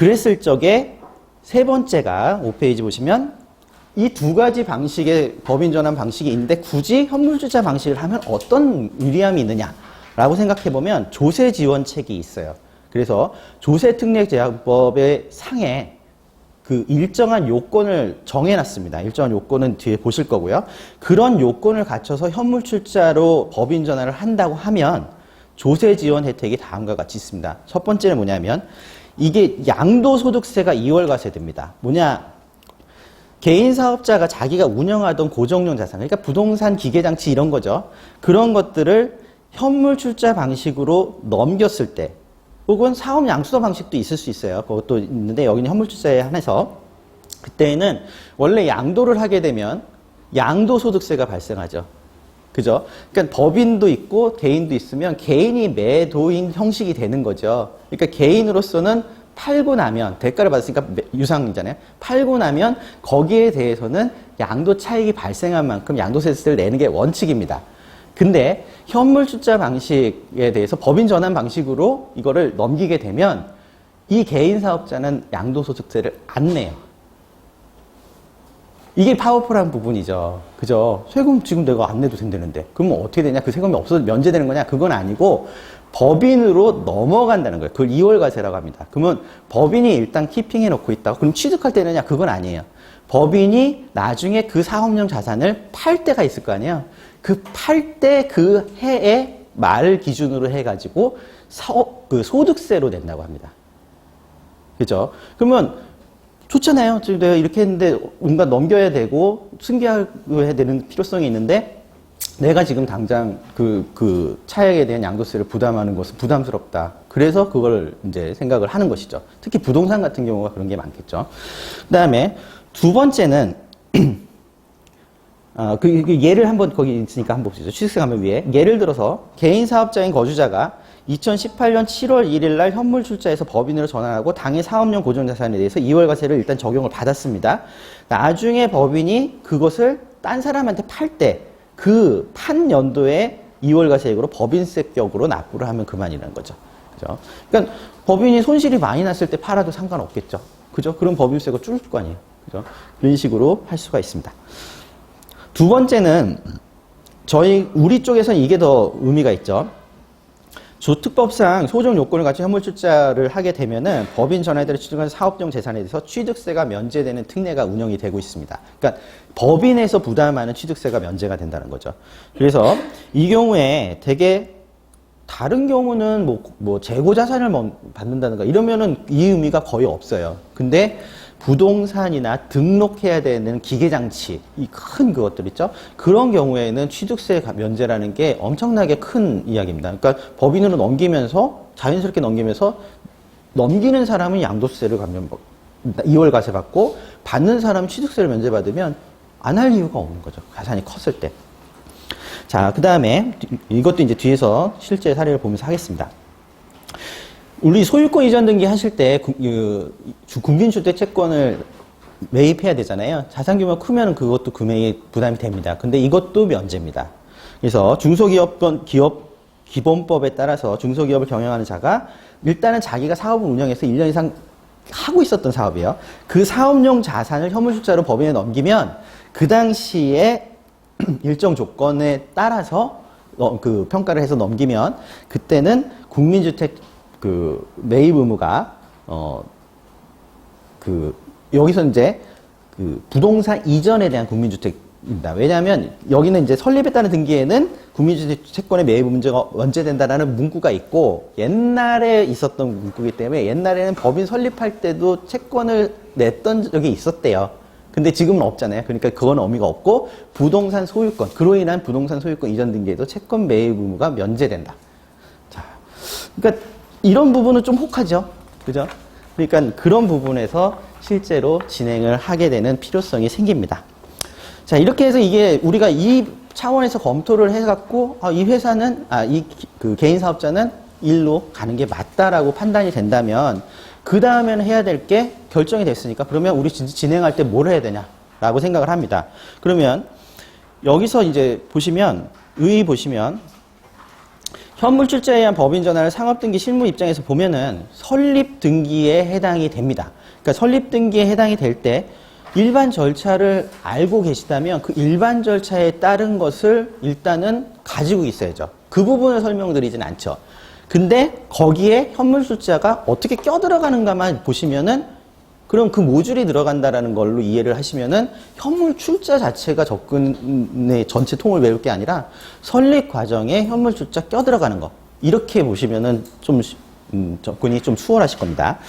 그랬을 적에 세 번째가 5페이지 보시면 이 두 가지 방식의 법인 전환 방식이 있는데 굳이 현물주자 방식을 하면 어떤 유리함이 있느냐라고 생각해 보면 조세 지원책이 있어요. 그래서 조세특례제한법의 상에 그 일정한 요건을 정해놨습니다. 일정한 요건은 뒤에 보실 거고요. 그런 요건을 갖춰서 현물출자로 법인 전환을 한다고 하면 조세 지원 혜택이 다음과 같이 있습니다. 첫 번째는 뭐냐면 이게 양도소득세가 2월과세됩니다. 뭐냐? 개인 사업자가 자기가 운영하던 고정용 자산, 그러니까 부동산, 기계장치 이런 거죠. 그런 것들을 현물출자 방식으로 넘겼을 때, 혹은 사업 양수도 방식도 있을 수 있어요. 그것도 있는데 여기는 현물출자에 한해서 그때는 원래 양도를 하게 되면 양도소득세가 발생하죠. 그죠? 그러니까 법인도 있고 개인도 있으면 개인이 매도인 형식이 되는 거죠. 그러니까 개인으로서는 팔고 나면 대가를 받았으니까 유상이잖아요. 팔고 나면 거기에 대해서는 양도 차익이 발생한 만큼 양도세를 내는 게 원칙입니다. 근데 현물출자 방식에 대해서 법인 전환 방식으로 이거를 넘기게 되면 이 개인 사업자는 양도소득세를 안 내요. 이게 파워풀한 부분이죠. 그죠? 세금 지금 내가 안 내도 된다는데. 그러면 어떻게 되냐? 그 세금이 없어서 면제되는 거냐? 그건 아니고 법인으로 넘어간다는 거예요. 그걸 2월과세라고 합니다. 그러면 법인이 일단 키핑해 놓고 있다고. 그럼 취득할 때느냐? 그건 아니에요. 법인이 나중에 그 사업용 자산을 팔 때가 있을 거 아니에요. 그 팔 때 그 해에 말 기준으로 해가지고 그 소득세로 낸다고 합니다. 그죠? 그러면 좋잖아요. 지금 내가 이렇게 했는데 뭔가 넘겨야 되고 승계해야 되는 필요성이 있는데 내가 지금 당장 그 차액에 대한 양도세를 부담하는 것은 부담스럽다. 그래서 그걸 이제 생각을 하는 것이죠. 특히 부동산 같은 경우가 그런 게 많겠죠. 그 다음에 두 번째는 그 예를 한번 거기 있으니까 한번 보시죠. 취득세 가면 위에. 예를 들어서 개인 사업자인 거주자가 2018년 7월 1일 날 현물 출자해서 법인으로 전환하고 당해 사업용 고정자산에 대해서 2월과세를 일단 적용을 받았습니다. 나중에 법인이 그것을 딴 사람한테 팔 때 그 판 연도에 2월과세액으로 법인세격으로 납부를 하면 그만이라는 거죠. 그죠? 그러니까 법인이 손실이 많이 났을 때 팔아도 상관없겠죠. 그죠? 그럼 법인세가 줄을 거 아니에요. 그죠? 이런 식으로 할 수가 있습니다. 두 번째는 우리 쪽에서는 이게 더 의미가 있죠. 조특법상 소정 요건을 갖춘 현물출자를 하게 되면은 법인 전환에 따라 취득한 사업용 재산에 대해서 취득세가 면제되는 특례가 운영이 되고 있습니다. 그러니까 법인에서 부담하는 취득세가 면제가 된다는 거죠. 그래서 이 경우에 되게 다른 경우는 뭐 재고 자산을 받는다든가 이러면은 이 의미가 거의 없어요. 근데 부동산이나 등록해야 되는 기계장치, 이 큰 그것들 있죠? 그런 경우에는 취득세 면제라는 게 엄청나게 큰 이야기입니다. 그러니까 법인으로 넘기면서, 자연스럽게 넘기면서, 넘기는 사람은 양도세를 2월과세 받고, 받는 사람은 취득세를 면제받으면 안 할 이유가 없는 거죠. 자산이 컸을 때. 자, 그 다음에 이것도 이제 뒤에서 실제 사례를 보면서 하겠습니다. 우리 소유권 이전 등기 하실 때 국민주택채권을 매입해야 되잖아요. 자산 규모가 크면 그것도 금액이 부담이 됩니다. 근데 이것도 면제입니다. 그래서 기본법에 따라서 중소기업을 경영하는 자가 일단은 자기가 사업을 운영해서 1년 이상 하고 있었던 사업이에요. 그 사업용 자산을 현물출자로 법인에 넘기면 그 당시에 일정 조건에 따라서 그 평가를 해서 넘기면 그때는 국민주택 매입 의무가 여기서 이제 부동산 이전에 대한 국민주택입니다. 왜냐하면 여기는 이제 설립에 따른 등기에는 국민주택 채권의 매입 문제가 면제된다라는 문구가 있고 옛날에 있었던 문구이기 때문에 옛날에는 법인 설립할 때도 채권을 냈던 적이 있었대요. 근데 지금은 없잖아요. 그러니까 그건 의미가 없고 부동산 소유권, 그로 인한 부동산 소유권 이전 등기에도 채권 매입 의무가 면제된다. 자, 그러니까 이런 부분은 좀 혹하죠. 그죠? 그러니까 그런 부분에서 실제로 진행을 하게 되는 필요성이 생깁니다. 자, 이렇게 해서 이게 우리가 이 차원에서 검토를 해갖고, 이 회사는, 그 개인 사업자는 일로 가는 게 맞다라고 판단이 된다면, 그 다음에는 해야 될 게 결정이 됐으니까, 그러면 우리 진행할 때 뭘 해야 되냐라고 생각을 합니다. 그러면 여기서 이제 보시면, 보시면, 현물 출자에 의한 법인 전환을 상업등기 실무 입장에서 보면은 설립 등기에 해당이 됩니다. 그러니까 설립 등기에 해당이 될 때 일반 절차를 알고 계시다면 그 일반 절차에 따른 것을 일단은 가지고 있어야죠. 그 부분을 설명드리진 않죠. 근데 거기에 현물 출자가 어떻게 껴들어가는가만 보시면은 그럼 그 모듈이 들어간다라는 걸로 이해를 하시면은 현물 출자 자체가 접근의 전체 통을 외울 게 아니라 설립 과정에 현물 출자 껴들어가는 거. 이렇게 보시면은 좀 접근이 좀 수월하실 겁니다.